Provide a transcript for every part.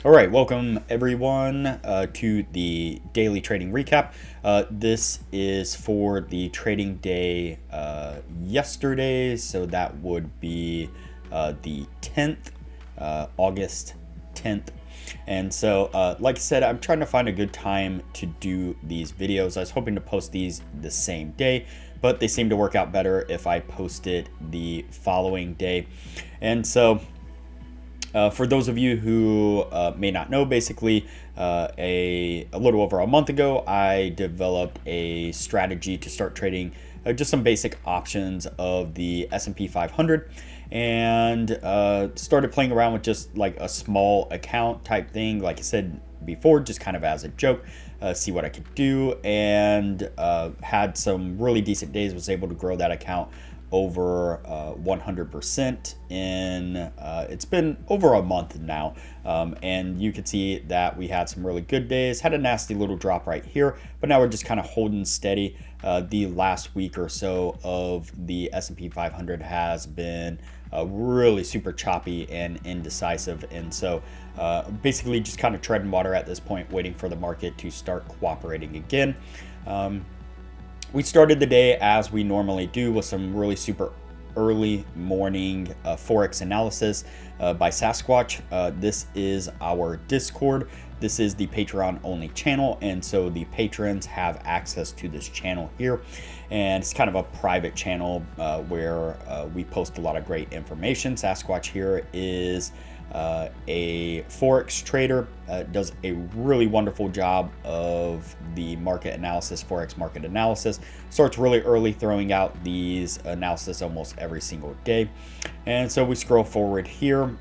All right, welcome everyone to the daily trading recap. This is for the trading day yesterday, so that would be the 10th, August 10th. And so, like I said, I'm trying to find a good time to do these videos. I was hoping to post these the same day, but they seem to work out better if I post it the following day. And so, for those of you who may not know, basically, a little over a month ago, I developed a strategy to start trading just some basic options of the S&P 500 and started playing around with just like a small account type thing. Like I said before, just kind of as a joke, see what I could do, and had some really decent days, was able to grow that account over 100% in it's been over a month now, and you can see that we had some really good days, had a nasty little drop right here, but now we're just kind of holding steady. The last week or so of the S&P 500 has been really super choppy and indecisive, and so basically just kind of treading water at this point, waiting for the market to start cooperating again. We started the day as we normally do with some really super early morning Forex analysis by Sasquatch. This is our Discord. This is the Patreon only channel, and so the patrons have access to this channel here, and it's kind of a private channel where we post a lot of great information. Sasquatch here is a Forex trader, does a really wonderful job of the market analysis, Forex market analysis. Starts really early, throwing out these analysis almost every single day. And so we scroll forward here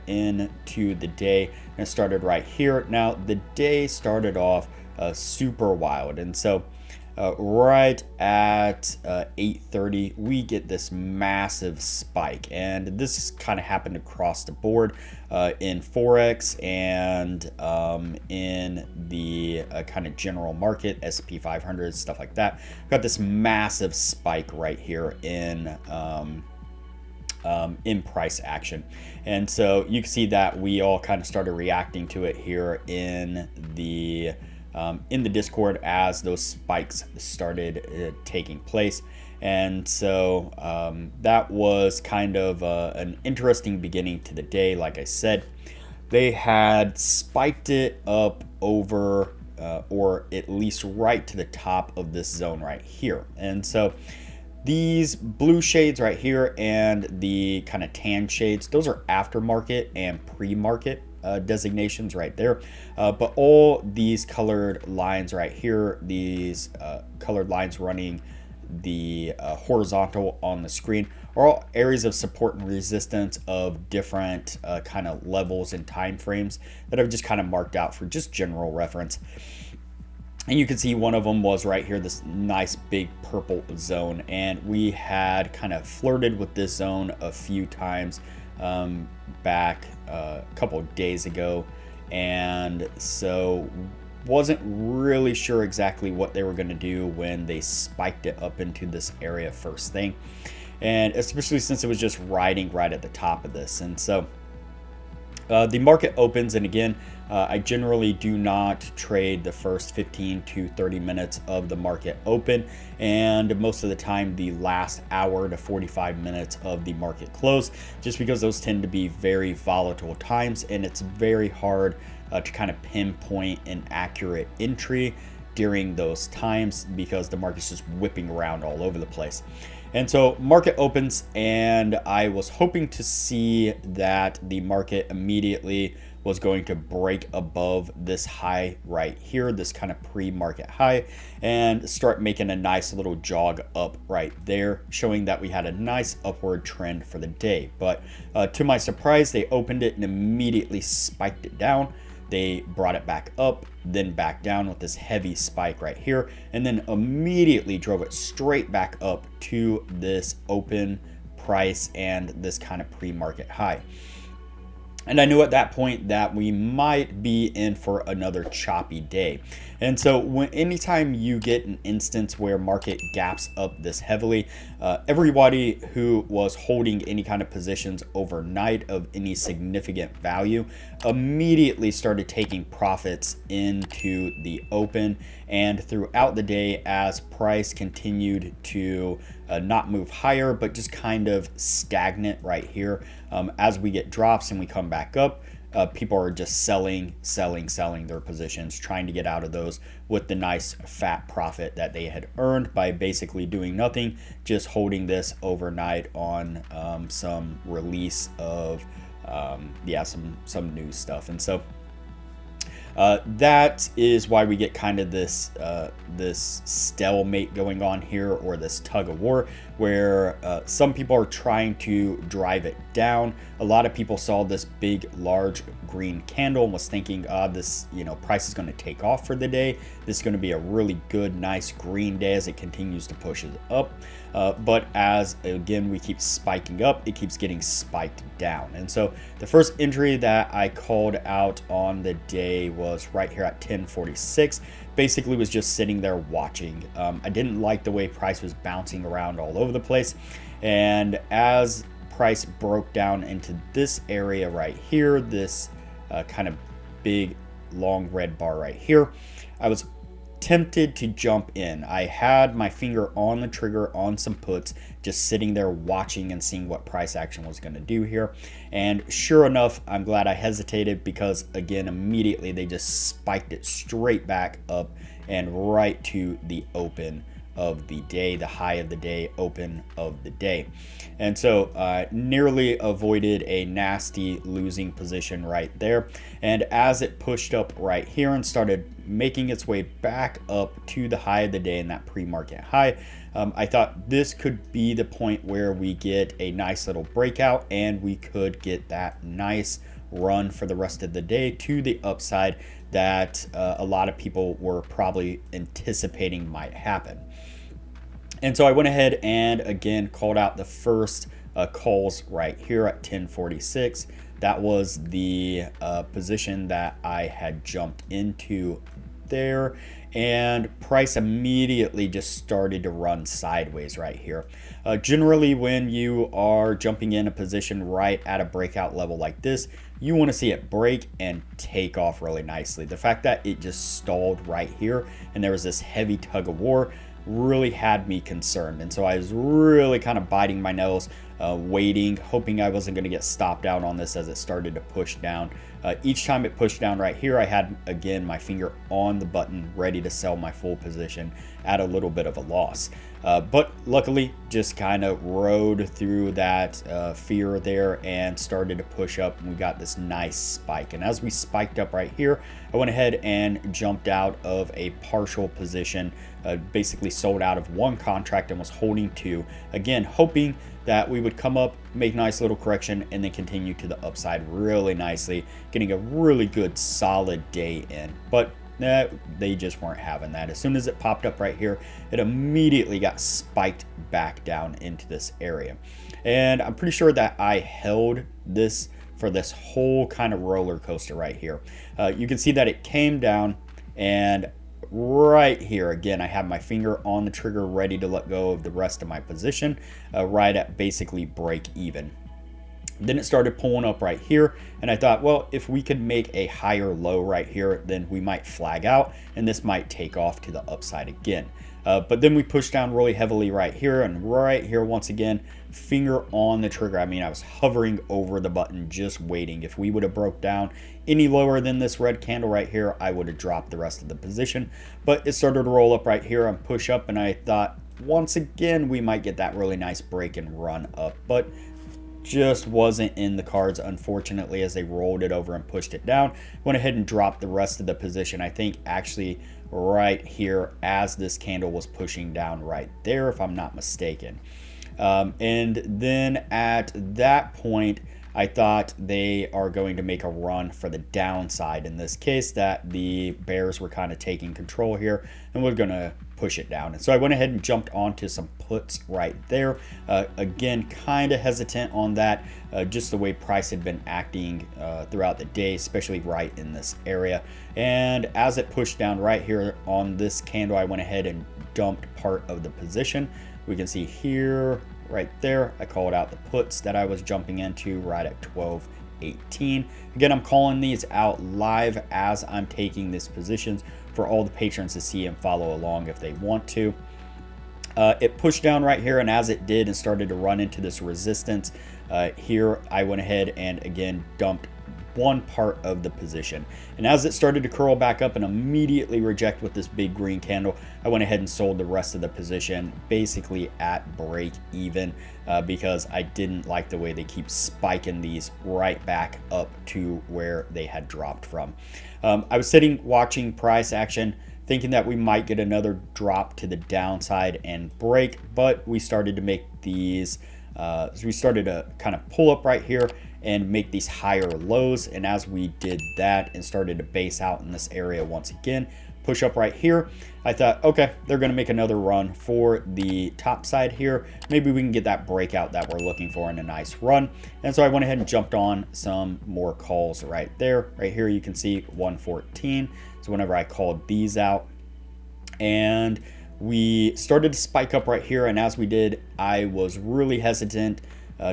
into the day, and it started right here. Now the day started off super wild, and so right at 8:30, we get this massive spike, and this kind of happened across the board in Forex and in the kind of general market, S&P 500, stuff like that. Got this massive spike right here in price action, and so you can see that we all kind of started reacting to it here in the Discord as those spikes started taking place. And so that was kind of an interesting beginning to the day. Like I said, they had spiked it up over or at least right to the top of this zone right here. And so these blue shades right here and the kind of tan shades, those are aftermarket and pre-market designations right there, but all these colored lines right here, these colored lines running the horizontal on the screen, are all areas of support and resistance of different kind of levels and time frames that I've just kind of marked out for just general reference. And you can see one of them was right here, this nice big purple zone, and we had kind of flirted with this zone a few times back a couple of days ago, and so wasn't really sure exactly what they were going to do when they spiked it up into this area first thing, and especially since it was just riding right at the top of this. And so the market opens, and again, I generally do not trade the first 15 to 30 minutes of the market open, and most of the time the last hour to 45 minutes of the market close, just because those tend to be very volatile times, and it's very hard to kind of pinpoint an accurate entry during those times because the market's just whipping around all over the place. And so market opens, and I was hoping to see that the market immediately was going to break above this high right here, this kind of pre-market high, and start making a nice little jog up right there, showing that we had a nice upward trend for the day. But to my surprise, they opened it and immediately spiked it down. They brought it back up, then back down with this heavy spike right here, and then immediately drove it straight back up to this open price and this kind of pre-market high. And I knew at that point that we might be in for another choppy day. And so anytime you get an instance where market gaps up this heavily, everybody who was holding any kind of positions overnight of any significant value immediately started taking profits into the open and throughout the day as price continued to not move higher, but just kind of stagnant right here. As we get drops and we come back up, people are just selling their positions, trying to get out of those with the nice fat profit that they had earned by basically doing nothing, just holding this overnight on some release of some new stuff. And so that is why we get kind of this stalemate going on here, or this tug of war, where some people are trying to drive it down. A lot of people saw this big, large green candle and was thinking, this price is going to take off for the day. This is going to be a really good, nice green day as it continues to push it up. But as again we keep spiking up, it keeps getting spiked down. And so the first entry that I called out on the day was right here at 1046. Basically was just sitting there watching. I didn't like the way price was bouncing around all over the place, and as price broke down into this area right here, this kind of big long red bar right here, I was tempted to jump in. I had my finger on the trigger on some puts, just sitting there watching and seeing what price action was going to do here. And sure enough, I'm glad I hesitated, because again, immediately they just spiked it straight back up and right to the open of the day, the high of the day, open of the day. And so nearly avoided a nasty losing position right there. And as it pushed up right here and started making its way back up to the high of the day and that pre-market high, I thought this could be the point where we get a nice little breakout and we could get that nice run for the rest of the day to the upside that a lot of people were probably anticipating might happen. And so I went ahead and again called out the first calls right here at 1046. That was the position that I had jumped into there, and price immediately just started to run sideways right here. Generally, when you are jumping in a position right at a breakout level like this, you want to see it break and take off really nicely. The fact that it just stalled right here and there was this heavy tug of war really had me concerned. And so I was really kind of biting my nails, waiting, hoping I wasn't going to get stopped out on this as it started to push down. Each time it pushed down right here, I had, again, my finger on the button ready to sell my full position at a little bit of a loss. But luckily, just kind of rode through that fear there and started to push up, and we got this nice spike. And as we spiked up right here, I went ahead and jumped out of a partial position, basically sold out of one contract and was holding two, again, hoping that we would come up, make a nice little correction, and then continue to the upside really nicely, getting a really good solid day in. But they just weren't having that. As soon as it popped up right here, it immediately got spiked back down into this area. And I'm pretty sure that I held this for this whole kind of roller coaster right here. You can see that it came down, and right here again I have my finger on the trigger ready to let go of the rest of my position, right at basically break even. Then it started pulling up right here, and I thought, well, if we could make a higher low right here, then we might flag out and this might take off to the upside again. But then we pushed down really heavily right here, and right here once again, finger on the trigger. I mean, I was hovering over the button just waiting. If we would have broke down any lower than this red candle right here, I would have dropped the rest of the position. But it started to roll up right here and push up, and I thought once again we might get that really nice break and run up, but just wasn't in the cards, unfortunately. As they rolled it over and pushed it down, went ahead and dropped the rest of the position. I think actually right here as this candle was pushing down right there, if I'm not mistaken. And then at that point, I thought they are going to make a run for the downside. In this case, that the bears were kind of taking control here, and we're going to push it down. And so I went ahead and jumped onto some puts right there. Again, kind of hesitant on that, just the way price had been acting throughout the day, especially right in this area. And as it pushed down right here on this candle, I went ahead and dumped part of the position. We can see here, right there, I called out the puts that I was jumping into right at 12.18. Again, I'm calling these out live as I'm taking these positions for all the patrons to see and follow along if they want to. It pushed down right here, and as it did and started to run into this resistance here, I went ahead and again dumped one part of the position. And as it started to curl back up and immediately reject with this big green candle, I went ahead and sold the rest of the position basically at break even because I didn't like the way they keep spiking these right back up to where they had dropped from. I was sitting watching price action, thinking that we might get another drop to the downside and break, but we started to make these so we started to kind of pull up right here and make these higher lows. And as we did that and started to base out in this area once again, push up right here, I thought, okay, they're going to make another run for the top side here. Maybe we can get that breakout that we're looking for in a nice run. And so I went ahead and jumped on some more calls right there. Right here you can see 114. So whenever I called these out, and we started to spike up right here, and as we did, I was really hesitant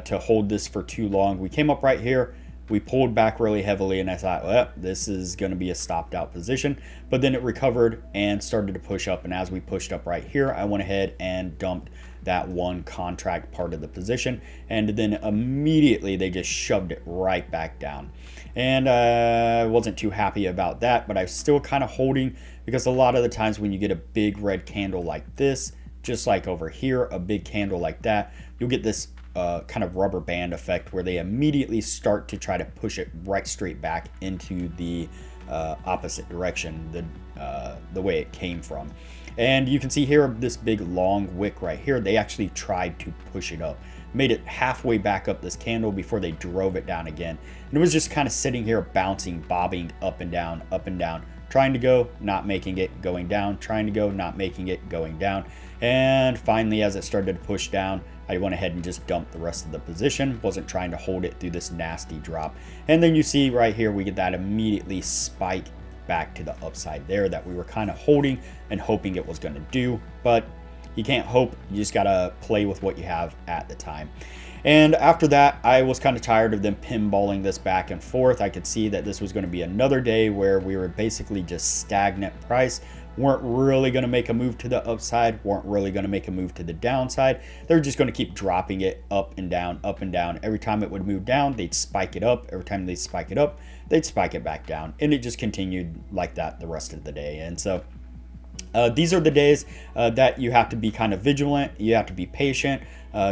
to hold this for too long. We came up right here, we pulled back really heavily, and I thought, well, this is going to be a stopped out position. But then it recovered and started to push up, and as we pushed up right here, I went ahead and dumped that one contract part of the position, and then immediately they just shoved it right back down. And I wasn't too happy about that, but I was still kind of holding, because a lot of the times when you get a big red candle like this, just like over here, a big candle like that, you'll get this kind of rubber band effect where they immediately start to try to push it right straight back into the opposite direction, the way it came from. And you can see here this big long wick right here, they actually tried to push it up, made it halfway back up this candle before they drove it down again. And it was just kind of sitting here bouncing, bobbing up and down, trying to go, not making it, going down, trying to go, not making it, going down. And finally, as it started to push down, I went ahead and just dumped the rest of the position. Wasn't trying to hold it through this nasty drop. And then you see right here, we get that immediately spike back to the upside there that we were kind of holding and hoping it was going to do. But you can't hope, you just got to play with what you have at the time. And after that, I was kind of tired of them pinballing this back and forth. I could see that this was going to be another day where we were basically just stagnant price. Weren't really going to make a move to the upside, weren't really going to make a move to the downside. They're just going to keep dropping it up and down, up and down. Every time it would move down, they'd spike it up. Every time they'd spike it up, they'd spike it back down. And it just continued like that the rest of the day. And so these are the days that you have to be kind of vigilant. You have to be patient.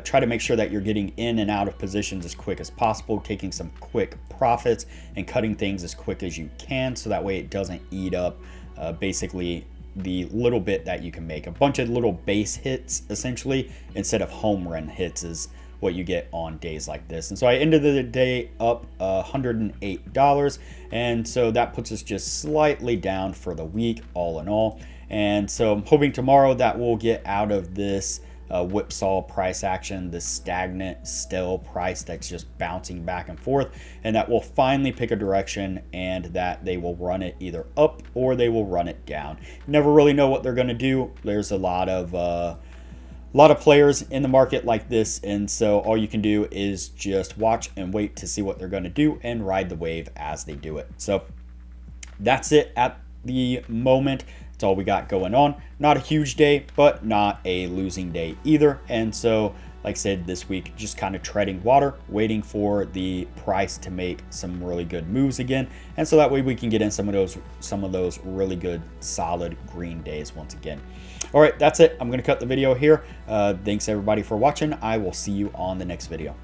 Try to make sure that you're getting in and out of positions as quick as possible, taking some quick profits and cutting things as quick as you can, so that way it doesn't eat up basically the little bit that you can make. A bunch of little base hits essentially instead of home run hits is what you get on days like this. And so I ended the day up $108, and so that puts us just slightly down for the week all in all. And so I'm hoping tomorrow that we'll get out of this whipsaw price action, this stagnant, still price that's just bouncing back and forth, and that will finally pick a direction, and that they will run it either up or they will run it down. Never really know what they're going to do. There's a lot of players in the market like this, and so all you can do is just watch and wait to see what they're going to do and ride the wave as they do it. So that's it at the moment. That's all we got going on. Not a huge day, but not a losing day either. And so, like I said, this week, just kind of treading water, waiting for the price to make some really good moves again. And so that way we can get in some of those really good, solid green days once again. All right, that's it. I'm going to cut the video here. Thanks everybody for watching. I will see you on the next video.